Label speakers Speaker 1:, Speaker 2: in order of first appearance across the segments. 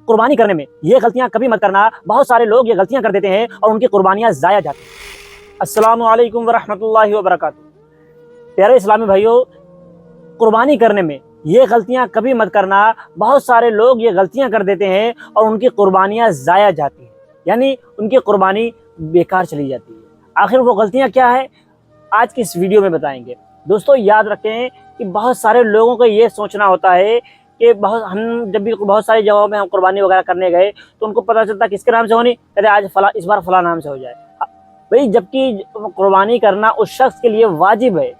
Speaker 1: قربانی کرنے میں یہ غلطیاں کبھی مت کرنا، بہت سارے لوگ یہ غلطیاں کر دیتے ہیں اور ان کی قربانیاں ضائع جاتی ہیں۔ السلام علیکم ورحمۃ اللہ وبرکاتہ۔ پیارے اسلامی بھائیوں، قربانی کرنے میں یہ غلطیاں کبھی مت کرنا، بہت سارے لوگ یہ غلطیاں کر دیتے ہیں اور ان کی قربانیاں ضائع جاتی ہیں، یعنی ان کی قربانی بیکار چلی جاتی ہے۔ آخر وہ غلطیاں کیا ہے آج کی اس ویڈیو میں بتائیں گے۔ دوستو یاد رکھیں کہ بہت سارے لوگوں کو یہ سوچنا ہوتا ہے کہ ہم جب بھی بہت ساری جگہوں میں ہم قربانی وغیرہ کرنے گئے تو ان کو پتہ چلتا کس کے نام سے ہونی، کہتے آج اس بار فلاں نام سے ہو جائے بھئی، جبکہ قربانی کرنا اس شخص کے لیے واجب ہے۔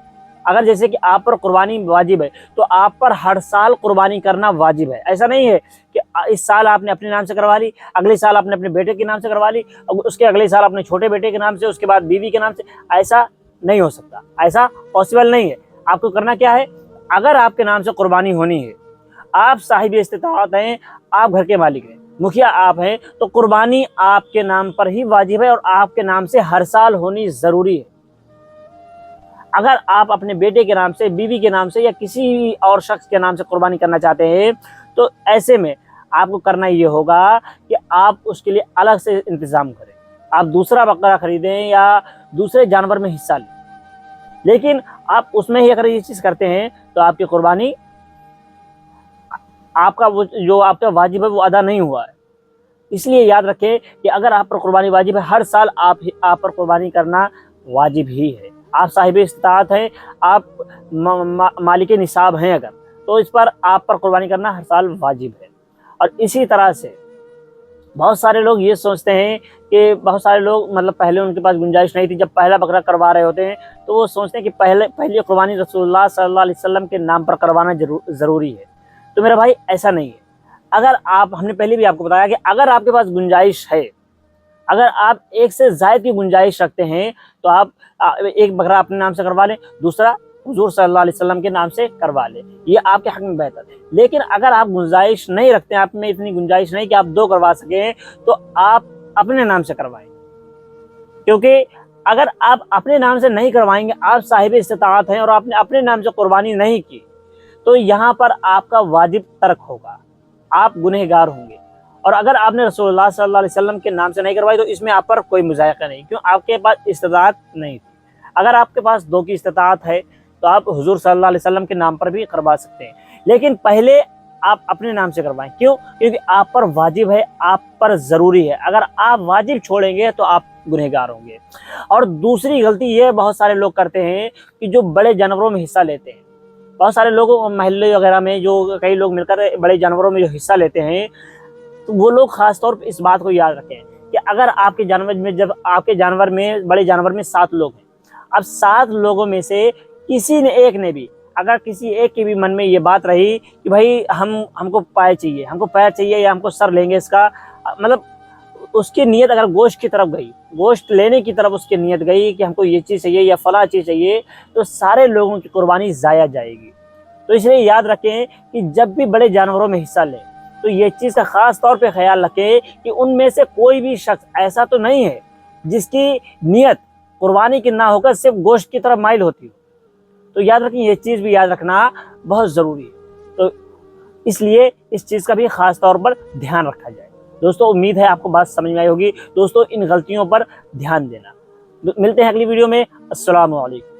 Speaker 1: اگر جیسے کہ آپ پر قربانی واجب ہے تو آپ پر ہر سال قربانی کرنا واجب ہے۔ ایسا نہیں ہے کہ اس سال آپ نے اپنے نام سے کروا لی، اگلے سال آپ نے اپنے بیٹے کے نام سے کروا لی، اس کے اگلے سال اپنے چھوٹے بیٹے کے نام سے، اس کے بعد بیوی کے نام سے۔ ایسا نہیں ہو سکتا، ایسا پاسبل نہیں ہے۔ آپ کو کرنا کیا ہے، اگر آپ کے نام سے قربانی ہونی ہے، آپ صاحب استطاعت ہیں، آپ گھر کے مالک ہیں، مکھیا آپ ہیں، تو قربانی آپ کے نام پر ہی واجب ہے اور آپ کے نام سے ہر سال ہونی ضروری ہے۔ اگر آپ اپنے بیٹے کے نام سے، بیوی کے نام سے یا کسی اور شخص کے نام سے قربانی کرنا چاہتے ہیں تو ایسے میں آپ کو کرنا یہ ہوگا کہ آپ اس کے لیے الگ سے انتظام کریں، آپ دوسرا بقرہ خریدیں یا دوسرے جانور میں حصہ لیں، لیکن آپ اس میں ہی اگر یہ چیز کرتے ہیں تو آپ کی قربانی، آپ کا جو آپ کا واجب ہے وہ ادا نہیں ہوا ہے۔ اس لیے یاد رکھیں کہ اگر آپ پر قربانی واجب ہے، ہر سال آپ پر قربانی کرنا واجب ہی ہے۔ آپ صاحب استطاعت ہیں، آپ مالک نصاب ہیں اگر، تو اس پر آپ پر قربانی کرنا ہر سال واجب ہے۔ اور اسی طرح سے بہت سارے لوگ یہ سوچتے ہیں کہ بہت سارے لوگ پہلے ان کے پاس گنجائش نہیں تھی، جب پہلا بکرا کروا رہے ہوتے ہیں تو وہ سوچتے ہیں کہ پہلی قربانی رسول اللہ صلی اللہ علیہ وسلم کے نام پر کروانا ضروری ہے۔ تو میرے بھائی ایسا نہیں ہے۔ اگر ہم نے پہلے بھی آپ کو بتایا کہ اگر آپ کے پاس گنجائش ہے، اگر آپ ایک سے زائد کی گنجائش رکھتے ہیں تو آپ ایک بکرا اپنے نام سے کروا لیں، دوسرا حضور صلی اللہ علیہ وسلم کے نام سے کروا لیں، یہ آپ کے حق میں بہتر ہے۔ لیکن اگر آپ گنجائش نہیں رکھتے ہیں، آپ میں اتنی گنجائش نہیں کہ آپ 2 کروا سکیں، تو آپ اپنے نام سے کروائیں، کیونکہ اگر آپ اپنے نام سے نہیں کروائیں گے، آپ صاحب استطاعت ہیں اور آپ نے اپنے نام سے قربانی نہیں کی، تو یہاں پر آپ کا واجب ترک ہوگا، آپ گنہگار ہوں گے۔ اور اگر آپ نے رسول اللہ صلی اللہ علیہ وسلم کے نام سے نہیں کروائی تو اس میں آپ پر کوئی مذائقہ نہیں، کیوں؟ آپ کے پاس استطاعت نہیں تھی۔ اگر آپ کے پاس 2 کی استطاعت ہے تو آپ حضور صلی اللہ علیہ وسلم کے نام پر بھی کروا سکتے ہیں، لیکن پہلے آپ اپنے نام سے کروائیں۔ کیوں؟ کیونکہ آپ پر واجب ہے، آپ پر ضروری ہے۔ اگر آپ واجب چھوڑیں گے تو آپ گنہگار ہوں گے۔ اور دوسری غلطی یہ بہت سارے لوگ کرتے ہیں کہ جو بڑے جانوروں میں حصہ لیتے ہیں، بہت سارے لوگ محلے وغیرہ میں جو کئی لوگ مل کر بڑے جانوروں میں جو حصہ لیتے ہیں، تو وہ لوگ خاص طور پہ اس بات کو یاد رکھیں کہ اگر آپ کے جانور میں، جب آپ کے جانور میں، بڑے جانور میں 7 لوگ ہیں، اب 7 لوگوں میں سے کسی نے ایک نے بھی، اگر کسی ایک کے بھی من میں یہ بات رہی کہ بھائی ہم کو پائے چاہیے، ہم کو پیر چاہیے یا ہم کو سر لیں گے اس کا، اس کی نیت اگر گوشت کی طرف گئی، گوشت لینے کی طرف اس کی نیت گئی کہ ہم کو یہ چیز چاہیے یا فلاں چیز چاہیے، تو سارے لوگوں کی قربانی ضائع جائے گی۔ تو اس لیے یاد رکھیں کہ جب بھی بڑے جانوروں میں حصہ لیں تو یہ چیز کا خاص طور پہ خیال رکھیں کہ ان میں سے کوئی بھی شخص ایسا تو نہیں ہے جس کی نیت قربانی کی نہ ہو کر صرف گوشت کی طرف مائل ہوتی ہو۔ تو یاد رکھیں، یہ چیز بھی یاد رکھنا بہت ضروری ہے، تو اس لیے اس چیز کا بھی خاص طور پر دھیان رکھا جائے۔ دوستو امید ہے آپ کو بات سمجھ میں آئی ہوگی۔ دوستو ان غلطیوں پر دھیان دینا۔ ملتے ہیں اگلی ویڈیو میں۔ السلام علیکم۔